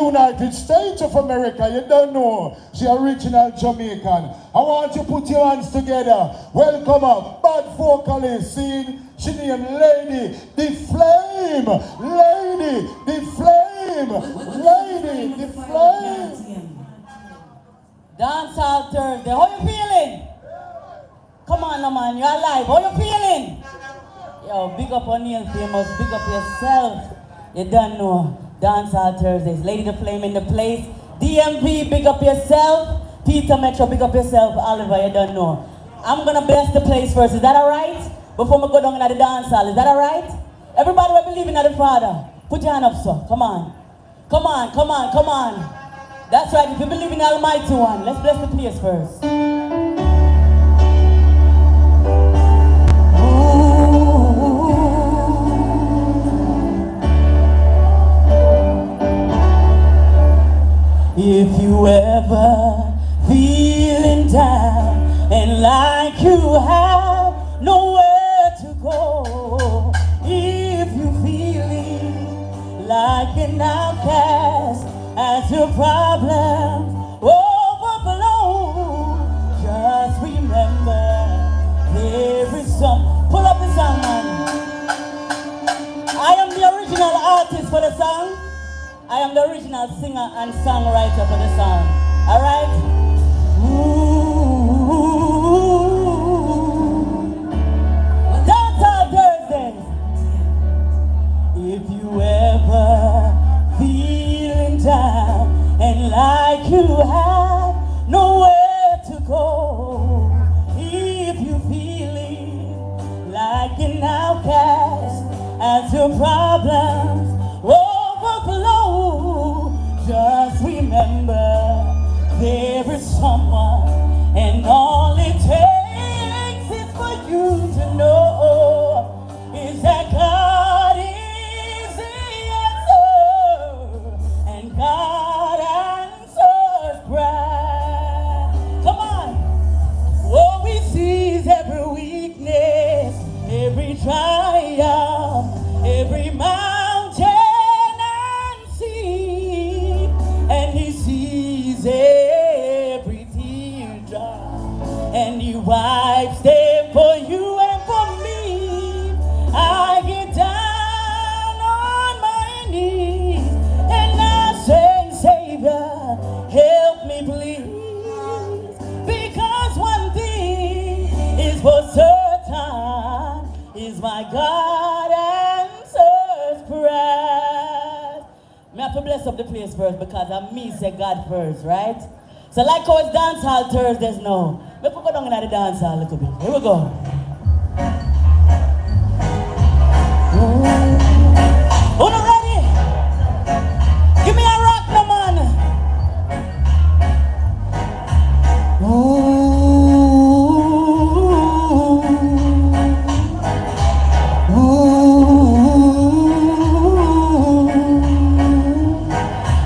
United States of America. You don't know. She original Jamaican. I want you to put your hands together. Welcome her, bad vocalist, sing. She named Lady the Flame. Lady the Flame. Lady the Flame. Dancehall Thursday. How you feeling? Come on, no man. You're alive. How you feeling? Yo, big up on you, famous. Big up yourself. You don't know. Dancehall Thursdays. Lady the Flame in the place. DMV, big up yourself. Peter Metro, big up yourself. Oliver, you don't know. I'm gonna bless the place first. Is that alright? Before we go down into the dancehall. Is that alright? Everybody will believe in the Father. Put your hand up, sir. Come on. Come on, come on, come on. That's right. If you believe in the Almighty One, let's bless the place first. If you ever feeling down and like you have nowhere to go, if you feeling like an outcast as your problems overflow, just remember there is some. Pull up the song, man. I am the original artist for the song. I am the original singer and songwriter for the song. Alright? Dancehall Thursdays. If you ever feeling down and like you have nowhere to go, if you feeling like an outcast as your problems overflow, just remember there is someone, and all it takes is for you to know is that God is the answer, and God answers prayer. Come on. What we see is every weakness, every triumph, every mountain, and He sees every teardrop, and He wipes them for you and for me. I get down on my knees and I say, Savior, help me please, because one thing is for certain, is my God answers prayer. I have to bless up the place first because I me say God first, right? So like how it's dancehall Thursdays now. Let's go down in the dancehall a little bit. Here we go. Who not ready? Give me a rock, no man.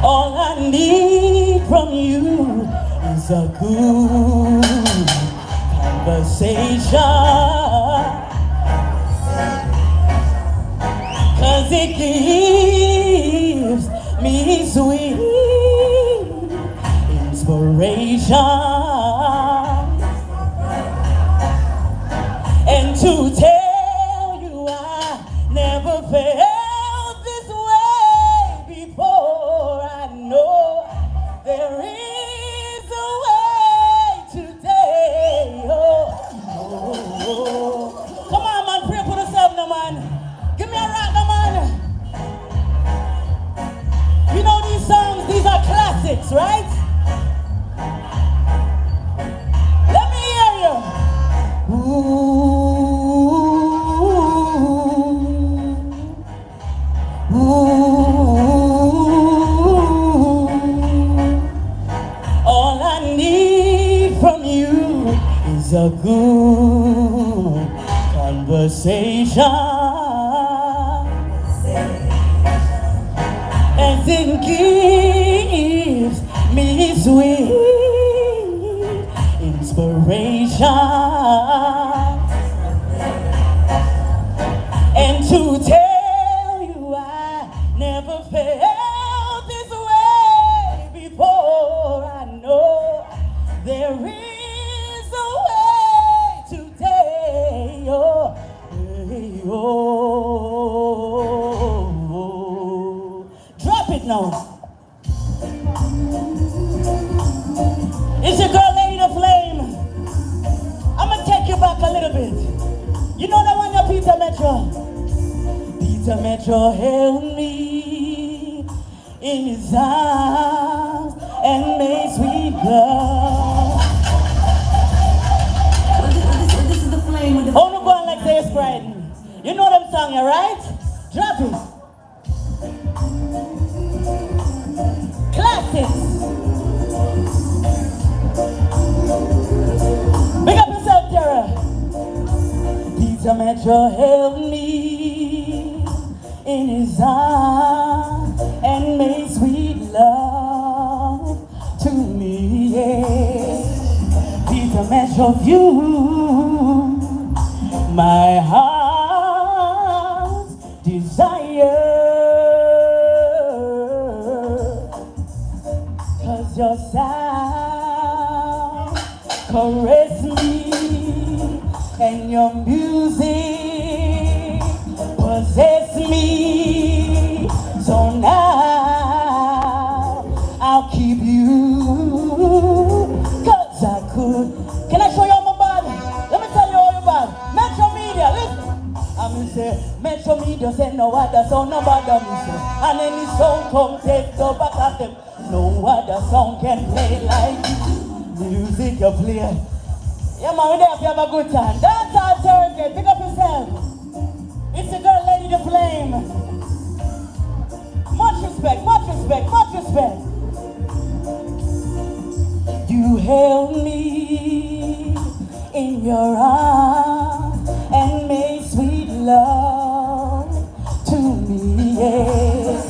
All I need from you is a good conversation, 'cause it gives me sweet inspiration, and to tell you I never felt this way before. I know there is a way today. Oh. Come on, man, pray for yourself now, man. Give me a rock now, man. You know these songs, these are classics, right? Let me hear you. Ooh. All I need from you is a good conversation, as it gives me sweet inspiration, and to tell you I never felt this way it now. It's your girl, Lady the Flame. I'm gonna take you back a little bit. You know that one, your Peter Metro? Peter Metro held me in his arms and made sweet love. This is the flame with the... Oh, no, go on like this, Friday. You know them song, yeah, right? Drop it. Classics. Big up yourself, Tara. Peter Metro held me in his arms and made sweet love to me, yeah. Peter Metro viewed my heart's desire. 'Cause your sound caress me and your music possess me. So now I'll keep you 'cause I could. Can I show you all my body? Let me tell you all about Metro Media. Listen. I'm say Metro Media say no other song no bother me say. And any song come take the back of them. No other song can play like you. Music you play. Yeah man, we there if you have a good time. Dance all Thursday, pick up yourself. It's the girl Lady the Flame. Much respect, much respect, much respect. You held me in your arms and made sweet love to me, yes.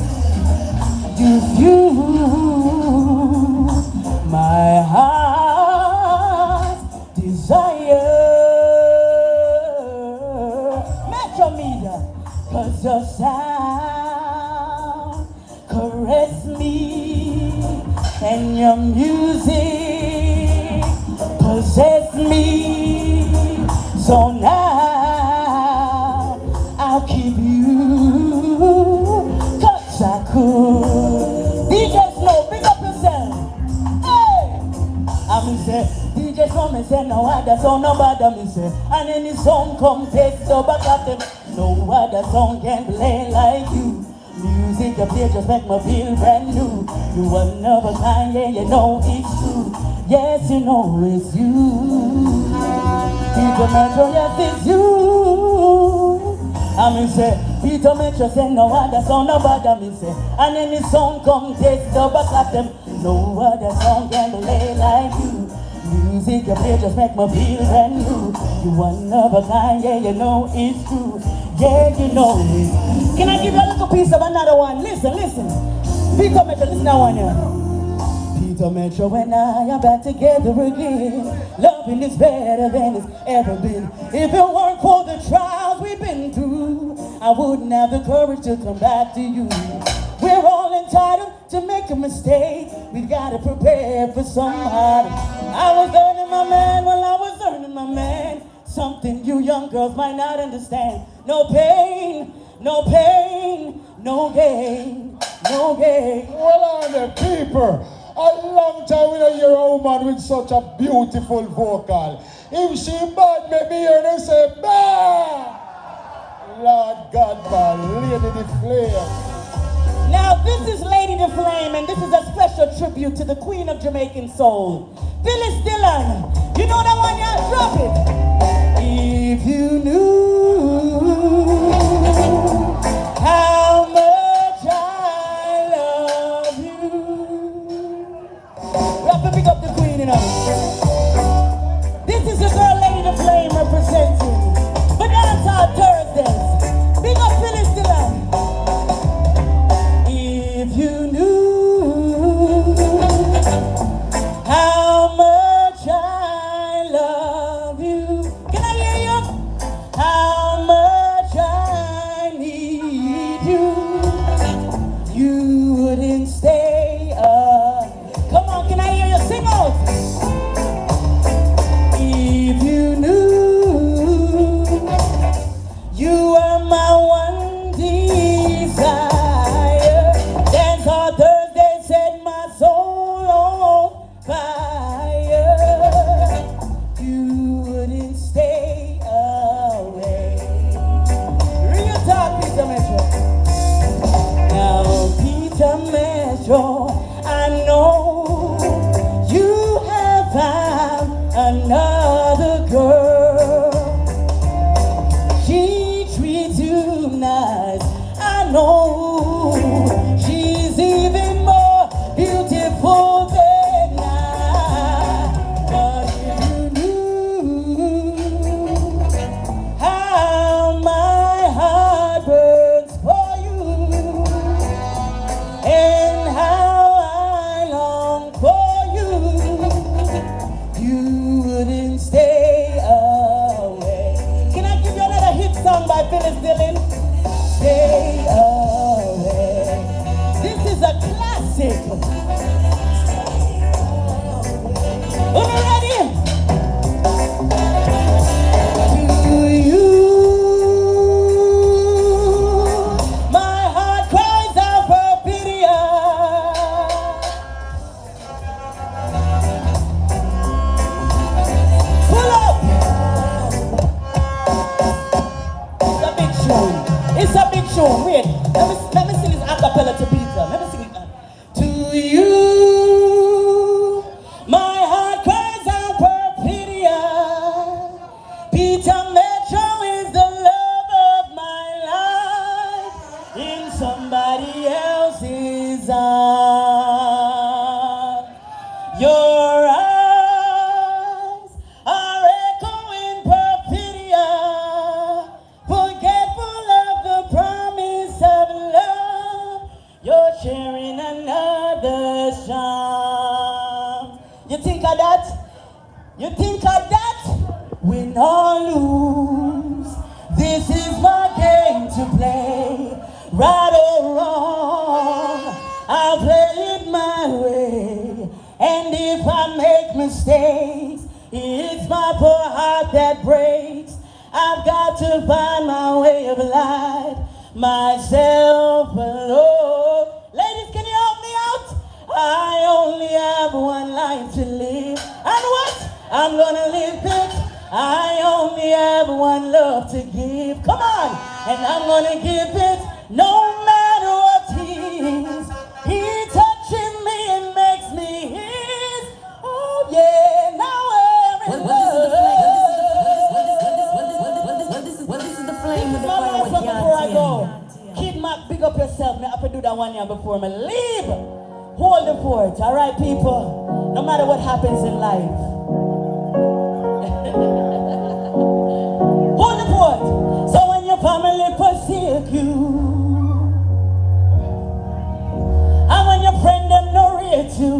You fused my heart's desire. Metro Media, 'cause your sound caress me and your music possess me. So now I'll keep you 'cause I could. DJ Slow, pick up yourself. Hey! I'm say, DJ Slow me say no other song no bother me say. And any song come take the back of them. No other song can play like you. Music you play just make me feel brand new. You are never kind, yeah, you know it's true. Yes, you know it's you. Peter Metro, yes, it's you. I'm say, Peter Metro say no other song no bother me say. And any song come take the back of them. No other song can play like you. Music you play just make me feel brand new. You are never kind, yeah, you know it's true. Yeah, you know it. Can I give you a little piece of another one? Listen, listen. Peter Metro, listen to that one here. Peter Metro and I are back together again. Loving is better than it's ever been. If it weren't for the trials we've been through, I wouldn't have the courage to come back to you. We're all entitled to make a mistake. We gotta prepare for somebody. I was earning my man while I was earning my man. Something you young girls might not understand. No pain, no pain, no gain, no gain. Well, on the people, a long time we don't hear a woman with such a beautiful vocal. If she bad, maybe hear them say, bah! Lord God, man, Lady the Flame. Now this is Lady the Flame, and this is a special tribute to the Queen of Jamaican Soul, Phyllis Dillon. You know that one, y'all? Drop it. If you knew how much I love you. We have to pick up the Queen, you know. This is your girl Lady the Flame representing Baddest on Thursdays. Big up Phyllis Dillon. If you knew how much I love you. Can I hear you? How is on. Your eyes are echoing perfidia, forgetful of the promise of love. You're sharing another charm. You think of that? You think of that? Win or lose, this is my game to play. Right or wrong, I'll play it my way. And if I make mistakes, it's my poor heart that breaks. I've got to find my way of life, myself alone. Ladies, can you help me out? I only have one life to live. And what? I'm gonna live it. I only have one love to give. Come on! And I'm gonna give it no matter what he is. He touching me and makes me his. Oh yeah, now we're in love. This is the flame with the My fire last with one before I go. Yanti. Kid Mac, big up yourself. Me have to do that one year before me leave. Hold the fort, alright people? No matter what happens in life. Hold the fort. So when your family forsake you, and when your friend them no rate you,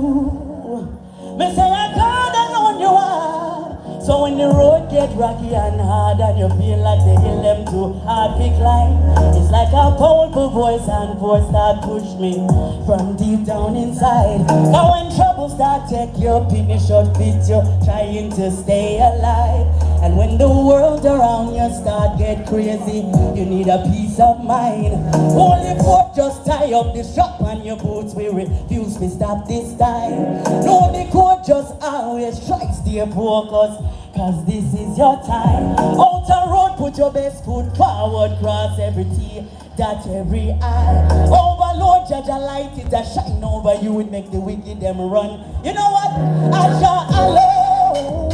me say I God alone you are. So when the road get rocky and hard and you feel like the hill them too hard to climb, it's like a powerful voice and force start push me from deep down inside. Now when trouble start take you, pin short fit you, trying to stay alive. And when the world around you start get crazy, you need a peace of mind. Only foot just tie up the strap on your boots, we refuse to stop this time. No, the court just always try stay focused, cause this is your time. Out the road, put your best foot forward, cross every T, dot every I. Overload, judge a light, it a shine over you, it make the wicked them run. You know what? I shall alone.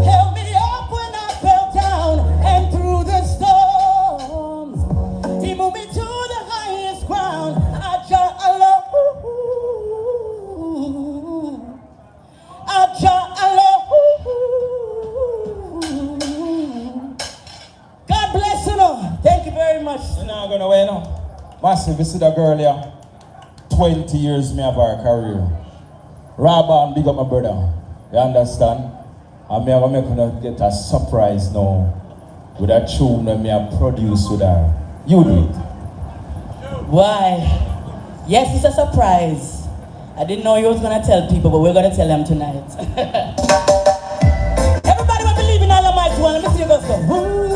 Help me up when I fell down and through the storms. He moved me to the highest ground. I shall alone. I shall alone. God bless you know. Thank you very much. You're not gonna win, no? Massive, you see that girl here? 20 years me have her career. Rabba and big up my brother. You understand? And me have gonna get a surprise now with a tune that me have produced with her. You do it. Why? Yes, it's a surprise. I didn't know you was gonna tell people, but we're gonna tell them tonight. Everybody will believe in Almighty One. Let me see you go. Ooh.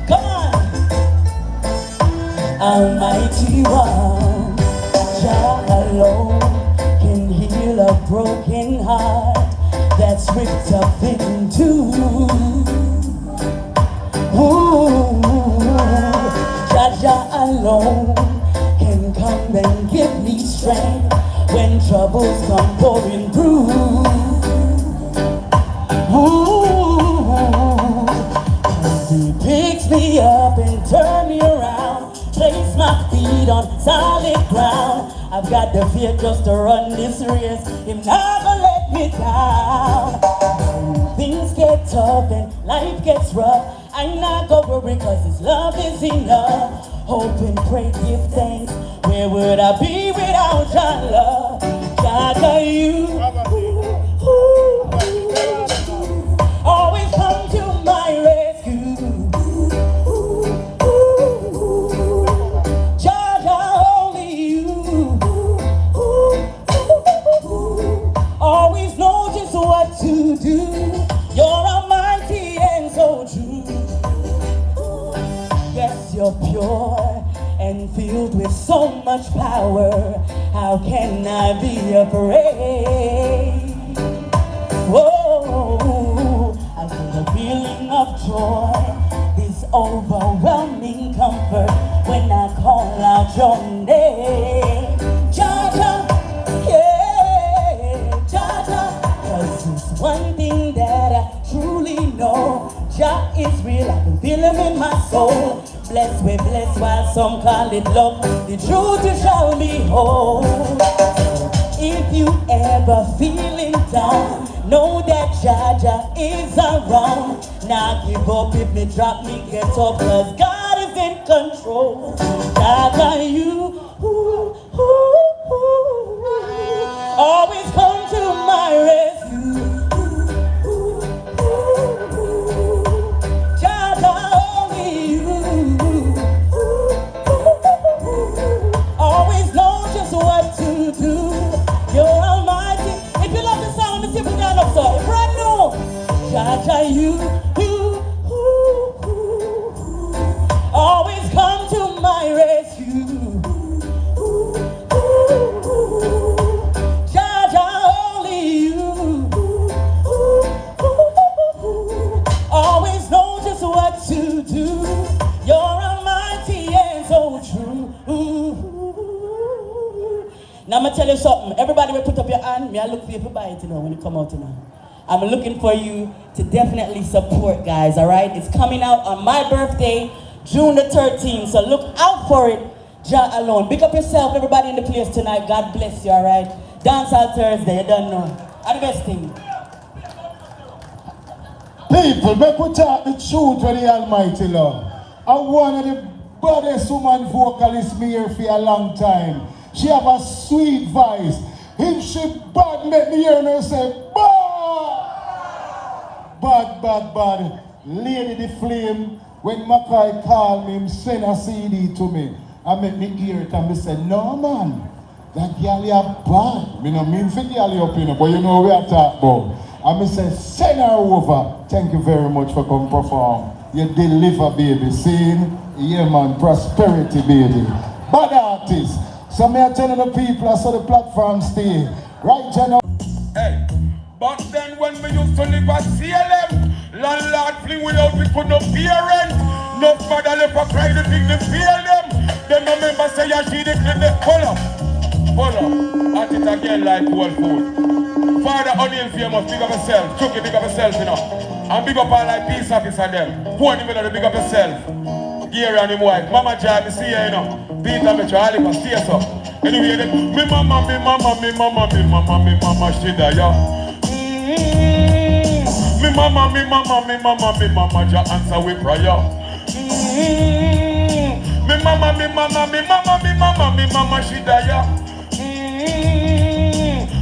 Come on. Almighty One, Jah alone can heal a broken heart that's ripped up in two. Ooh, Jah alone can come and give me strength when troubles come pouring through. Ooh, he picks me up and turns me around, place my feet on solid ground. I've got the faith just to run this race. He'll never let me down. When things get tough and life gets rough, I'm not gonna worry cause his love is enough. Hope and pray, give thanks. Where would I be without your love? God, you always come to my rescue. Always know just what to do. You're almighty and so true. Yes, you're pure and filled with so much power. How can I be afraid? Whoa, I feel a feeling of joy, this overwhelming comfort when I call out your name. Jah, one thing that I truly know, Jah is real, I can feel him in my soul. blessed, we blessed while some call it love. The truth you shall behold. If you ever feeling down, know that Jaja is around. Now give up if me drop me get up, cause God is in control. Jaja, you always come to my rescue. Jaja, only you always know just what to do. You're almighty. If you love the song, let me see put down up, so brand new. Jaja, you always come to my rescue. Jaja, only you always know just what to do. You're almighty and so true. Now I'm gonna tell you something. Everybody will put up your hand. Me, I look for you to buy it, when you come out tonight. I'm looking for you to definitely support, guys, all right? It's coming out on my birthday, June the 13th, so look out for it, Jah alone. Big up yourself, everybody in the place tonight. God bless you, all right? Dance on Thursday, you don't know. Are the best thing. People, make we talk the truth with the Almighty Lord. I'm one of the baddest woman vocalists me here for a long time. She have a sweet voice. If she bad, make me hear her say, bad, bad, bad. Lady the Flame, when Mackay called me, him send a CD to me. I make me hear it and me say, no man, that girl you bad. Me no mean for girl you up in, but you know we are talking about. And me say, send her over. Thank you very much for coming perform. You deliver, baby. Sing, yeah man, prosperity, baby. Bad artist. So me I tell the people, I saw the platform stay. Right, Jenna. Hey, but then when we used to live at CLM, landlord fling we out, we could not pay rent. No father left a cry, the thing they feel them. Then my member say, yeah, she declared the follow. At it again like whole food. Father O'Neill famous, big up yourself. Chucky, big up yourself, you know. And big up all like peace officer them. Who on the middle, big up yourself. Gary and him wife. Mama Jai, me see her, you know. Peter, me try to stay so. Anyway, then, me mama, she die, yeah. Me mama, ja answer with prayer. Me mama, she die, yeah.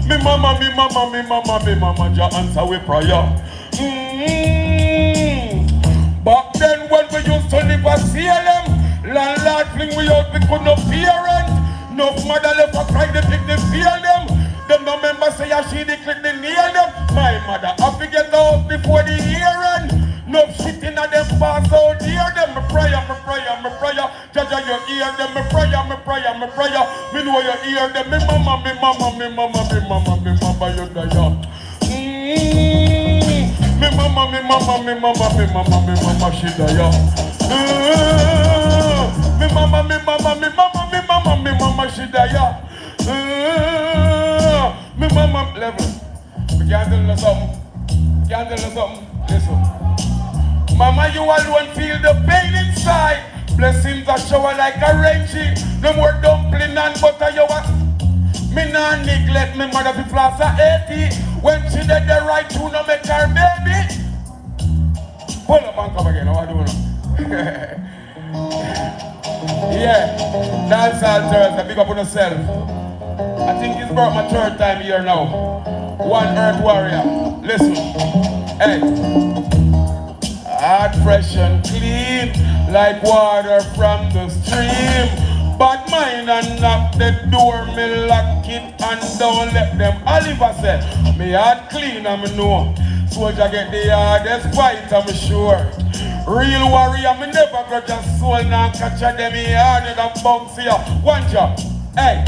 Me mama, ja answer with prayer. Back then when we used to live at CLM, landlord fling we out, we could not pay rent. No mother left a cry, they pick the feel them. Them no member say yeah, she declared the nail them. My mother have to get out before the year end. No shit in a them pass out here them. Me prayer. Jaja you hear them. Me prayer. Me know you hear them. Me mama, you die. Me mama, she die. Me mama, she die. Me mama level. We can't tell you something. Listen. Mama, you alone feel the pain inside. Blessings are shower like a rain. No more dumpling and butter you want. Me nah neglect me mother fi floss a 80. When she did the right to no make her baby. Pull up and come again, how I do now? Yeah, dance all Thursday, big up on yourself. I think it's about my third time here now. One Earth Warrior, listen. Hey. Heart fresh and clean, like water from the stream. Bad mind and knock the door, me lock it and don't let them. Oliver said, me heart clean and me know. Soldier get the hardest fight, I'm sure. Real warrior, me never grudge a soul, now catch a them harder than bounce here. One job, hey,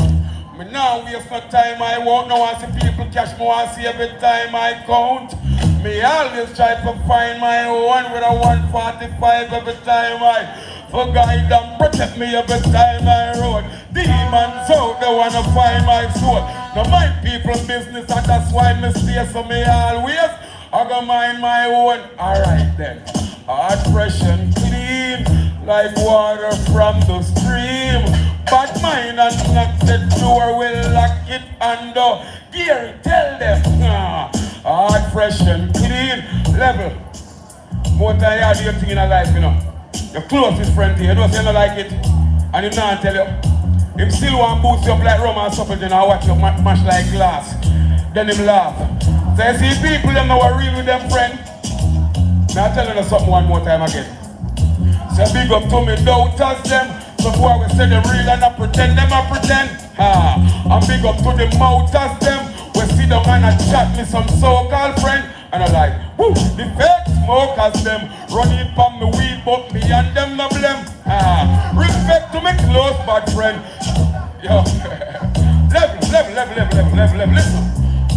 me now waste no time, I won't know I see people cash me, I see every time I count. Me always try to find my own with a 145 every time I for guide and protect me every time I rode. Demons out, they wanna find my soul. Now my people business and that's why me stay so me always I go mind my own. Alright then, heart fresh and clean like water from the stream. Bad mind and knock the door, will lock it under. Gary, tell them, hard, fresh and clean. Level. More time you do your thing in a life, you know. Your closest friend to you, don't say you don't like it. And him not tell you. Him still want to boost you up like rum and supple, and watch you mash like glass. Then him laugh. So you see people them now are real with them friend. Now tell you something one more time again. So big up to me doubters them. So boy we say them real and I pretend them I pretend. And big up to the mouters them. We see them and I chat me some so-called friend. And I like, whoo, the fake smokers them running from the weed, but me and them no blame. Respect to me close bad friend. Yo, level, listen.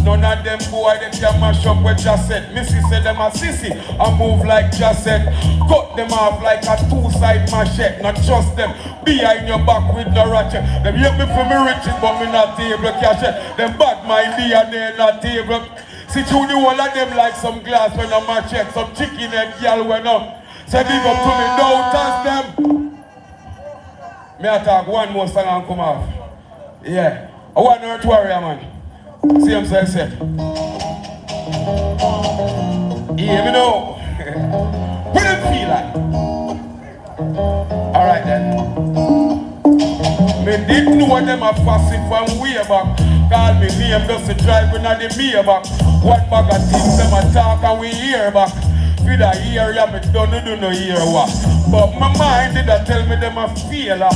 None of them boy they can mash up what just said. Missy said them a sissy, I move like just said. Cut them off like a two-side machete. Not trust them, behind your back with no ratchet. Them hate me for me riches, but me not able cash it. Them bad mind me and they not able. See through the whole of them like some glass when I'm a check, some chicken head girl when up. Say big up to me, don't touch them. Me I talk one more song and come off. Yeah, I want Earth Warrior man. See him say set. Yeah, me know. What do you feel like? Alright then. Me didn't know them a fussy from way back. Call me name just to drive in the Maybach. What bag of things them a talk and we hear back. With a ear, yeah, me don't do no hear what. But my mind did tell me them a failure.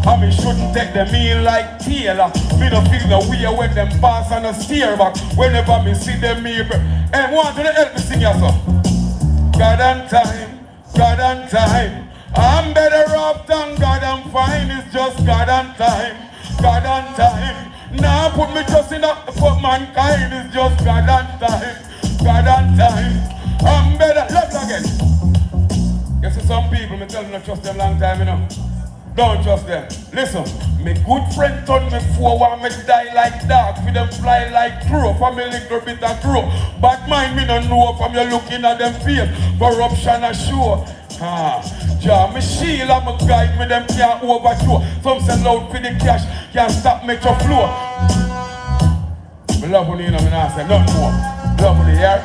And me shouldn't take them in like Taylor. Me don't feel no way when them pass and a steer back. Whenever me see them me. Hey, want to help me sing your song? God and time, God and time. I'm better off than God and fine. It's just God and time, God and time. Now put me just in up for mankind. It's just God and time, God and time. I'm better. Love again. You see some people, me tell them not trust them long time, you know. Don't trust them. Listen, me good friend told me for want me die like dog. For them fly like crow. For me little bit of crow. But mind me no know from you looking at them face. Corruption a show. Ja, me shield and me guide me them can't overthrow. Some say loud for the cash, can't stop me to flow. Me love when you know me not say nothing more. Love when you hear.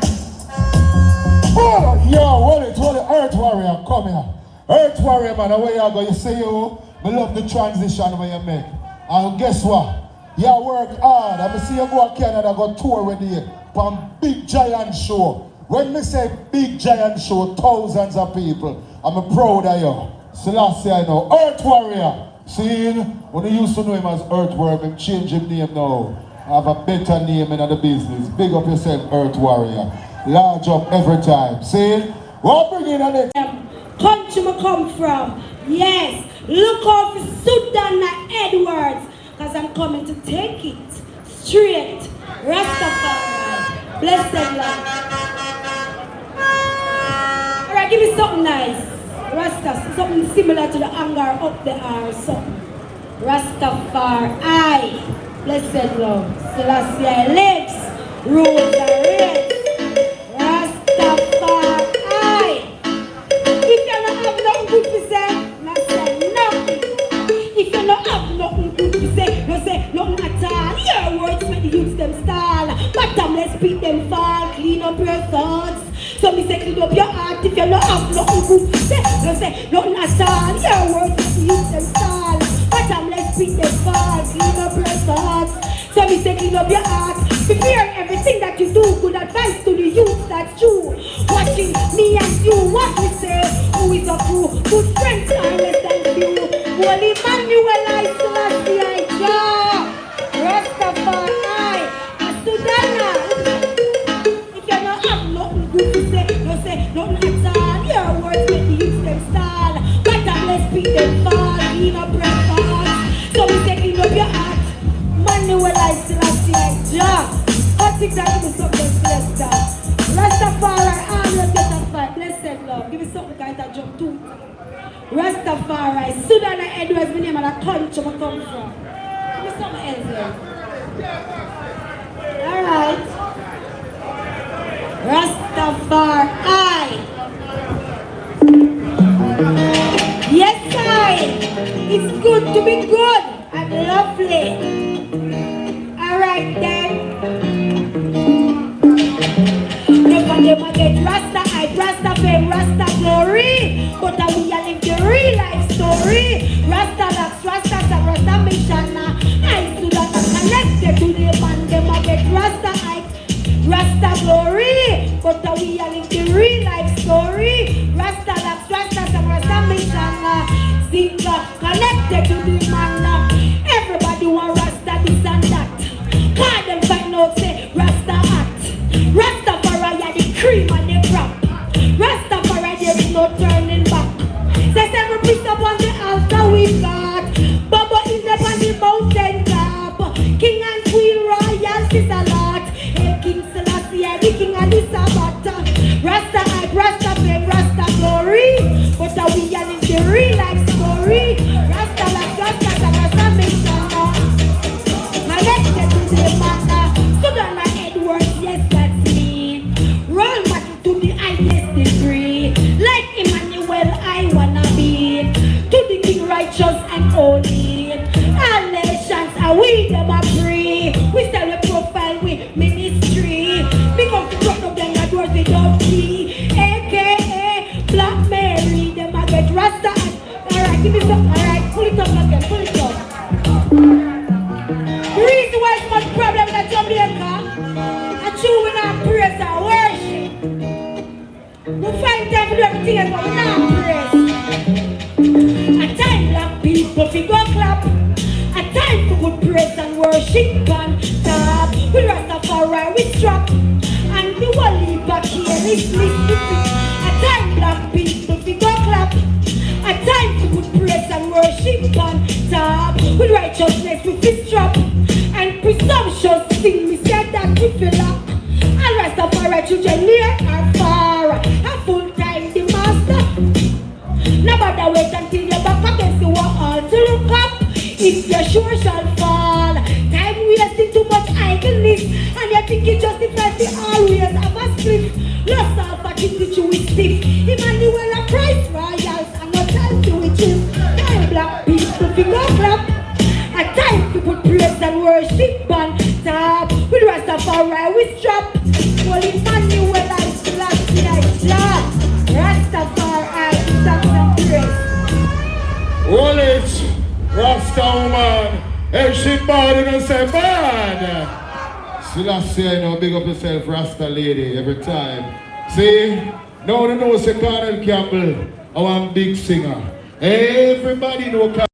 Oh, yo, what the Earth Warrior, come here. Earth Warrior, man, where you go? You say you, me love the transition where you make. And guess what? You work hard. I see you go to Canada, go tour with you. From big giant show. When me say big giant show, thousands of people, I'm proud of you. Selassie, I know. Earth Warrior. See, when you used to know him as Earth Warrior, him change his name now. I have a better name in the business. Big up yourself, Earth Warrior. Large up every time. See? What bring in on it? Country me come from. Yes. Look out for Sudan Edwards. Because I'm coming to take it straight. Rastafari. Blessed Lord. Alright, give me something nice. Rasta, something similar to the anger up the R, something. Rastafari. Blessed Lord. Selassie lives. Rules are red. Rastafari. If you don't have nothing good to say, not say nothing. If you don't have nothing good to say, not say nothing at all. Your words make the youths them stall. Bottomless beat them fall. Clean up your thoughts. So me say clean up your heart. If you don't have nothing good to say, not say nothing at all. Your words make the youths them stall. Bottomless beat them fall. Clean up your thoughts. So me say clean up your heart. Prepare everything that you do. Good advice to the youth, that's true. Watching me and you, what we say. Who is a crew? Good friends are less than few. Holy Emmanuel, I Selassie, I Jah. Rastafari, Sudana. If you don't have nothing good to say, don't say nothing at all. Your words make the youth them stall. But let's beat them fall. Clean up your heart. So we say clean up your heart. Emmanuel, I Selassie, I Jah. I think that give me something blessed. Rastafari, I'm not get a fight. Blessed Lord. Give me something guys that jump too. Rastafari, Sudan Edwards, my name and a country I come from. Give me something else here. Alright. Rastafari. Yes, It's good to be good and lovely. Alright then. Never them a get Rasta hype, Rasta fame, Rasta glory. But we are live the real life story. Rasta locks, Rasta song, Rasta mission. I stood up and connected to the man. Them a get Rasta hype, Rasta glory. But we are live the real life story. Rasta locks, Rasta song, Rasta mission. Singer connected to the man. Everybody want Rasta this and that. Can't them find out say Rasta act. Rastafari the cream and the crop. Rastafari there is no turning back. Says every priest upon the altar we got. Baba is up on the mountain top. King and queen royals is a lot. Hey King Selassie the king of the Sabbath. Rasta hype, Rasta fame, Rasta glory. But we are in the real life story. Rasta like Rasta and Rasta mission. Connected to the matter. Sudan Edwards, yes that's me. Roll back to the highest degree. Like Emmanuel I wanna be. To the king righteous and holy. All nations are we them are free. We sell a profile with ministry. Because the front of them that was without key. AKA Black Mary. Them a get Rasta. Alright, give me some. Alright, pull it up again, pull it up. The reason why it's much problem in Jamaica, and you will not praise and worship. We find time to do everything else, but we not praise. A time black people fi go clap. A time for good praise and worship on top. We Rastafari we strap, and the whole heap back here is listening. A time black people fi go clap. A time for good praise and worship on top. With righteousness we fi strap. And presumption sing me said that we feel up. And Rastafari children near and far. A full time the master. Nobody wait until you're back against the wall to look up. If you're sure shall fall. Time wasting too much idleness. And you think it justifies the always have a split. Lost half a thing that you will stiff. Emmanuel a Christ royals and no time to which is. Time black people finger clap. A time to put praise and worship on top. With Rastafari we strap. Well Emmanuel I slap the shot. Rastafari thanks and praise. Roll it, Rasta woman. If she bad, you don't say bad. Still I say, you know, big up yourself, Rasta lady, every time. See, now you know say Colonel Campbell, our big singer. Everybody know Colonel.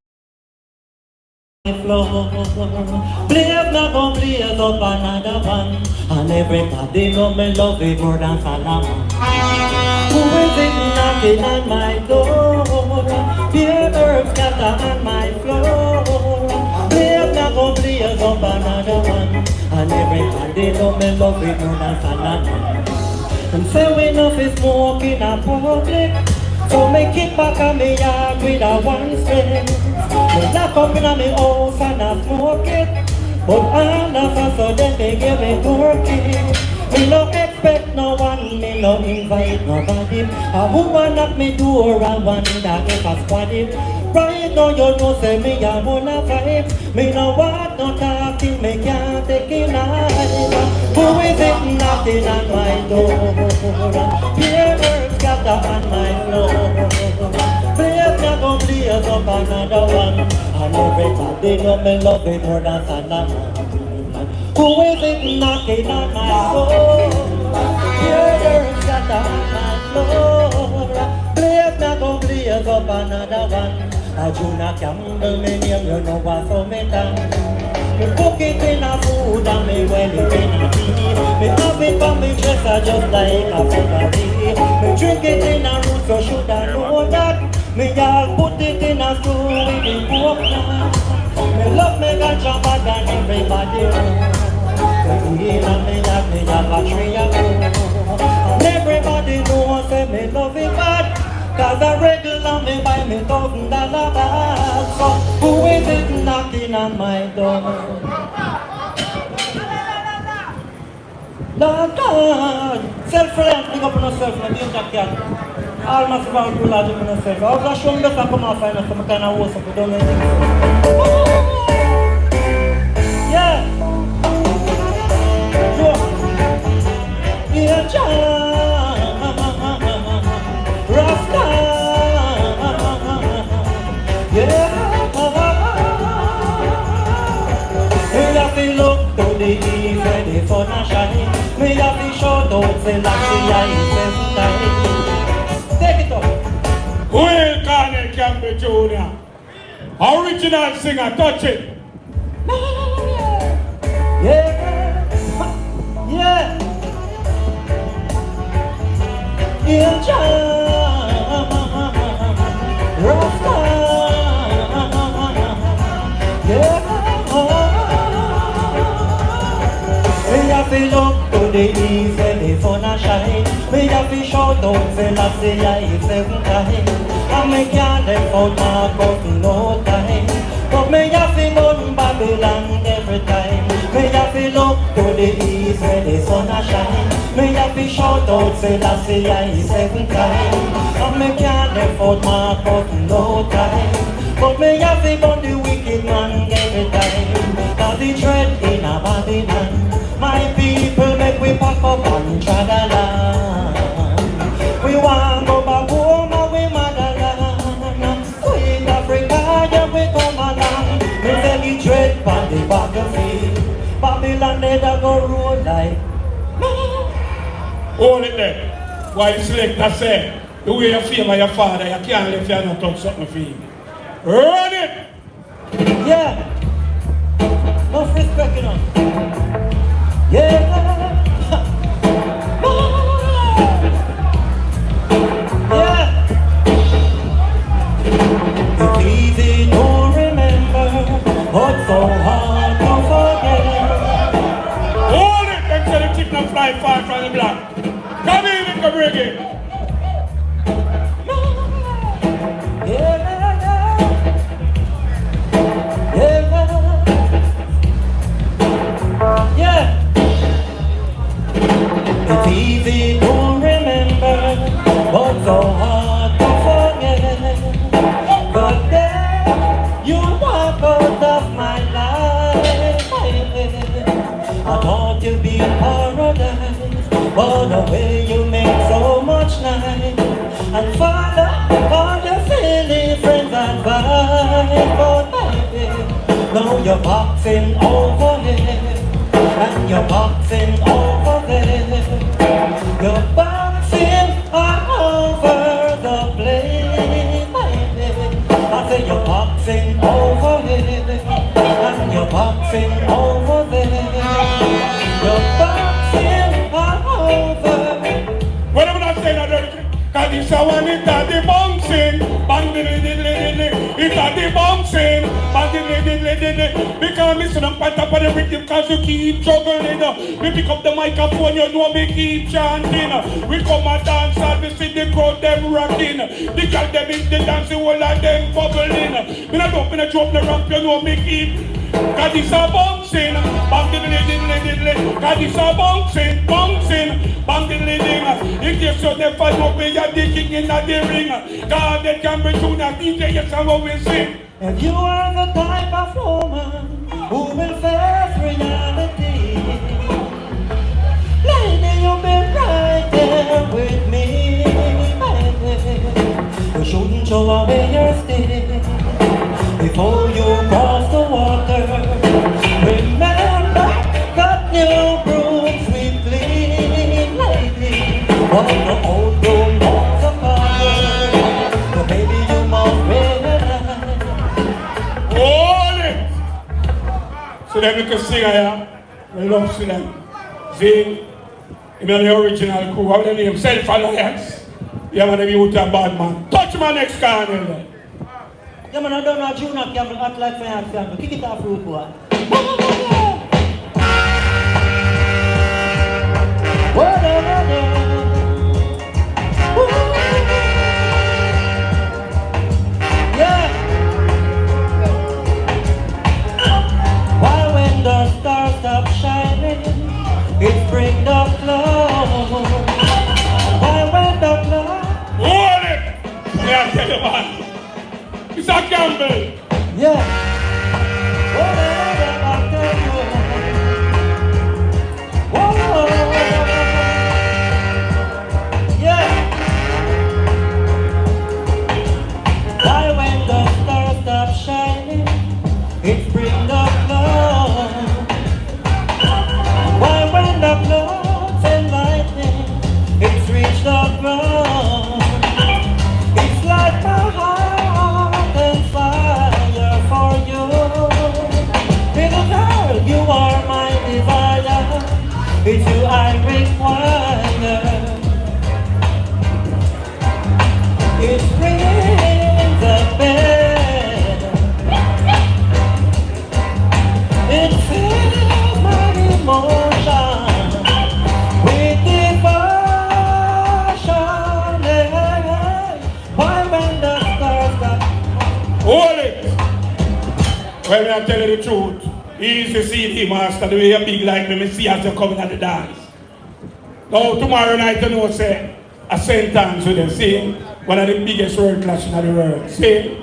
Blaze now go blaze up another one. And everybody know me love it more than Solomon. Who is it knocking on my door? Hear birds scatter on my floor. Blaze now go blaze up another one. And everybody know me love it more than Solomon. And say we know fi smoke in a public. So me kick back on me yard with a one string. Me lock up in a me house and I smoke it. But all of a sudden they give me turkey. Me no expect no one, me no invite nobody. A woman knock me door and wonder if I squad it. Right now you know say me a wanna fight. Me no want no talking, me can't take it life. Who is it knocking on my door? Hear birds scatter on my floor. Blaze now go blaze up another one. And everybody know me love it more than Solomon. Who is it knocking on my door? Hear birds scatter on my floor. Blaze now go blaze up another one. A Juna Campbell, me name, you know what so me done. Me cook it in a food and me well it in a tea. Me have it for me dresser just like a Ferrari. Me drink it in a root, so should I know that. Me all put it in a stew with the pork now. Me love me ganja more than everybody else. Me and me have a tree of gold. And everybody knows say me love it bad. Cause a regular me buy me $1,000 bag. So who is it knocking on my door? Lord God, self-reliant, pick up on yourself, my dear Jack. All massive and cool as you can say. I was going to show me that I come off and some kind of worse up. We don't know anything. Yeah. Yeah, Rasta. Yeah. Me have to look to the east where the sun a shine. Me have to shout out say like the eye seven times. Take it up. Will Carney Campbell Jr. Original singer, touch it. Yeah. Yeah. Yeah, Rasta. Yeah. We have to look to the east where the sun a shine. We have to shout out say la say I seven times. And me can't let out my cup in no time. But me have to run Babylon every time. Me have to look to the east where the sun a shine. Me have to shout out say la say I seven times. And me can't let out my cup in no time. But me have to burn the wicked man every time. Cause the dread in a Babylon. My people make we pack up and tradaland. We want go back home and we motherland. Sweet Africa, yeah we come along. We say the dread on the battlefield. Babylon they da go roll like. Hold it there. Why the selector say, the way you feel by your father, you can't let you not touch something for him. Run it! Yeah. No respect enough. Yeah. Yeah. It's easy to remember, but so hard to forget. Hold it! Them say the tip not fly far from the block. Come in, little reggae. Yeah. Yeah. Yeah. It's easy to remember, but so hard to forget. But then you walk out of my life. I thought you'd be in paradise, but the way you make so much night. And Father, all your silly friends advice. But baby, now you're boxing over here. And you're boxing over there. You're boxing all over the place, baby. I say you're boxing over here. And you're boxing over there. You're boxing all over. What am I saying? Cause this one it a the bouncing, bang diddly diddly diddly. It a the bouncing, bang diddly diddly diddly. Because me sit on top of the rhythm, cause you keep juggling. We pick up the microphone, you know me keep chanting. We come and dance and we see the crowd them rocking. The girl them in the dancing, all of them bubbling. Me not up in a drop the ramp, you know me keep. Cause this a bouncing, bang diddly diddly diddly. Cause this a bouncing, bouncing, bang diddly diddly. In case you never know me, you're the king in the ring. God that can be Junior DJ, yes I will we sing. If you are the type of woman who will face reality, lady, you've been right there with me, baby. You shouldn't throw away your stick before you cross the water. Remember that new broom sweep clean, lady. All the old broom wants a fire, but baby you must realize. Hold it! So that we can sing here. We love to them. Sing. I'm the original crew. What the name? Self-Alliance. Yeah, man, you with a bad man. Touch my next corner. Yeah, man, I don't know Junior Campbell act like fire Campbell. Kick it off, rude boy. Yeah. Why when the stars stop shining, it brings the clouds. Why when the clouds Hold gamble. Yeah. Whoa. Yeah. Why when the stars stop shining, it brings the clouds. Why when the clouds and lightning, it's reached the ground. It's like my heart and fire for you. Little girl, you are my desire. It's you I require. It brings the bed. It fills my emotion with devotion. Why when the stars stop? Hold it. Well, me I tell you the truth. Easy CD master, the way you big like me see as you coming at the dance. Now tomorrow night you know say a sentence with them, see? One of the biggest world clash in the world. See?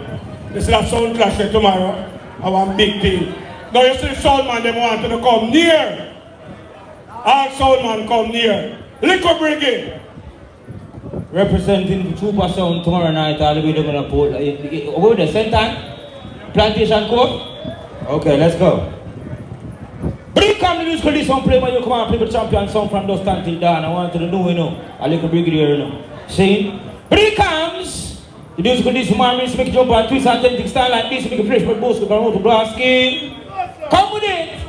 This is a sound clash there tomorrow. I want big thing. Now you see the sound man them want to come near. All sound man come near. Liquor Brigade. Representing the Trooper Sound tomorrow night, all the way down the port. Over the same time? Plantation Court? Okay, let's go. Bring come the musical this one play when you come and play the champion song from those time till dawn. I want to know, you know. A little brigadier, you know. See? Bring comes the musical this man means make it jump and twist and authentic style like this, make a fresh but boost, come out to blast skin. Come with it!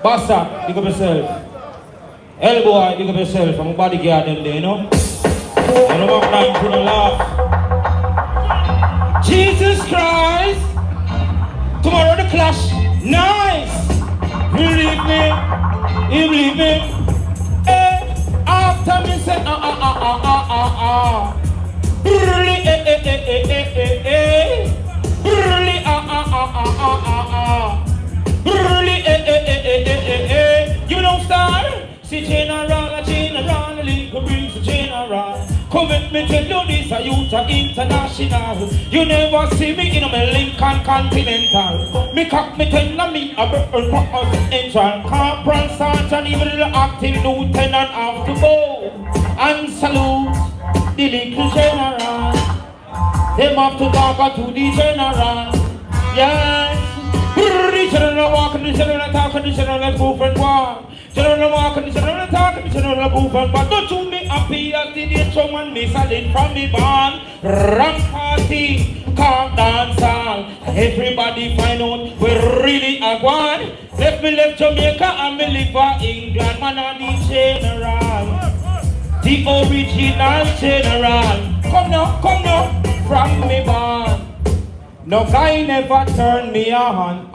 Basta, pick up yourself. Elbow, pick up yourself. I'm a bodyguard them there, you know. I don't have time to laugh. Jesus Christ! Tomorrow the clash. Nice! Believe me. You believe me? After me say Really Really Really You don't start? See General, little brings the General. Come with me tell you this, a youth international. You never see me in a Lincoln Continental. Me cock me tell me a bird for us angel. Corporal Sergeant, even the active lieutenant have to go and salute the little general. Them have to talk to the general. Yes. The general walk and the general talk and the general move and walk. General walk and the general talk and the general move and walk. Don't you me happy as the nature man me salute from me barn. Ram party, calm dance all. Everybody find out we're really a one. Left Jamaica and me live for England. Man and the general, the original general. Come now, from me barn. No guy never turn me on.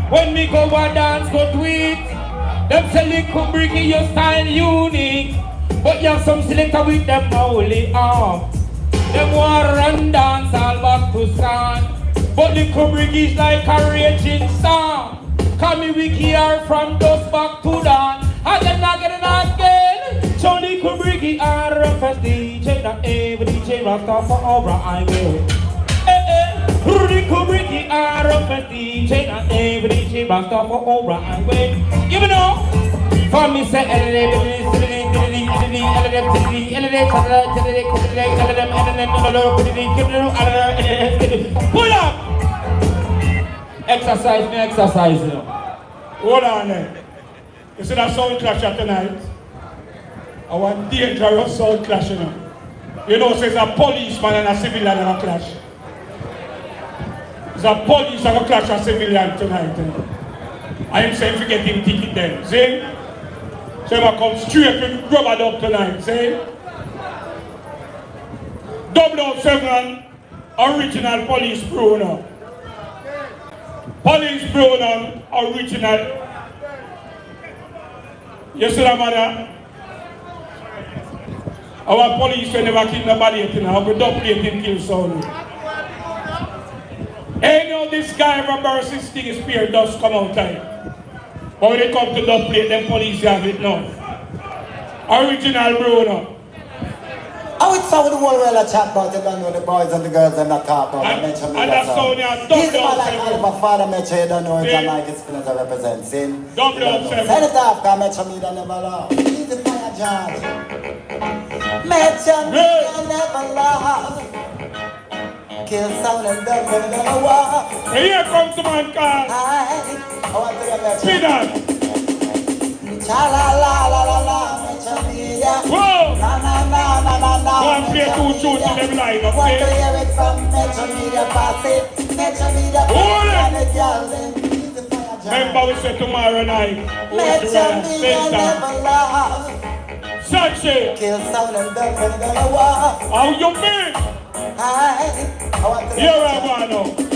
When me go a dance, go tweet. Them say little bricky, your style unique. But you have some selector with them only arm. Them want run dance all back to stand. But little bricky's like a raging storm. Call me wiki are from dusk back to dawn. And then again. So little bricky are a first DJ. Not every DJ rasta for over I will. Little bricky are a first DJ. Not every DJ rasta for over I will. You know, for me say pull up. Exercise, you know. Hold on there. You see that sound clash tonight? Our dangerous sound clash, you know. You know, there's a policeman and a civilian in a clash. There's a police and a clash of civilian tonight. You know. I am saying forget him ticket then, see? So I come straight with rubber dub tonight, see? 007 original police Bruno. Police Bruno original. You see that, mother? Our police will never kill nobody, you know. We don't play him kill someone. Ain't no this guy ever burst his thing, his spear dust come out time. But when they come to dub plate, them police have it now. Original Bruno. How it's how the whole world a chat about it, don't know the boys and the girls them not talk about it. Mention me And that that's song. how they are He's the dumb man like down Oliver Father, make sure you don't know See? Jamaican spinners I represent. See? Dumb You down don't know. seven. Send it off, cause make sure me don't never laugh. He's the fire George. Make sure me don't never laugh. Kill sound and dub and never walk. Here comes the man called I want to get that. Spinner. Cha la la la la la, make sure me ya. Whoa! Na na na na na na. Go and play two tunes in them line, Want to okay? hear it from Metro Media Pass it. Metro Media Hold it. Pass it. Girl, then he's the fire George. Remember we said tomorrow night. Metro Media Center. never laugh. Sachi, Kill sound and dub and never walk. how you mean? I want to Here I want now.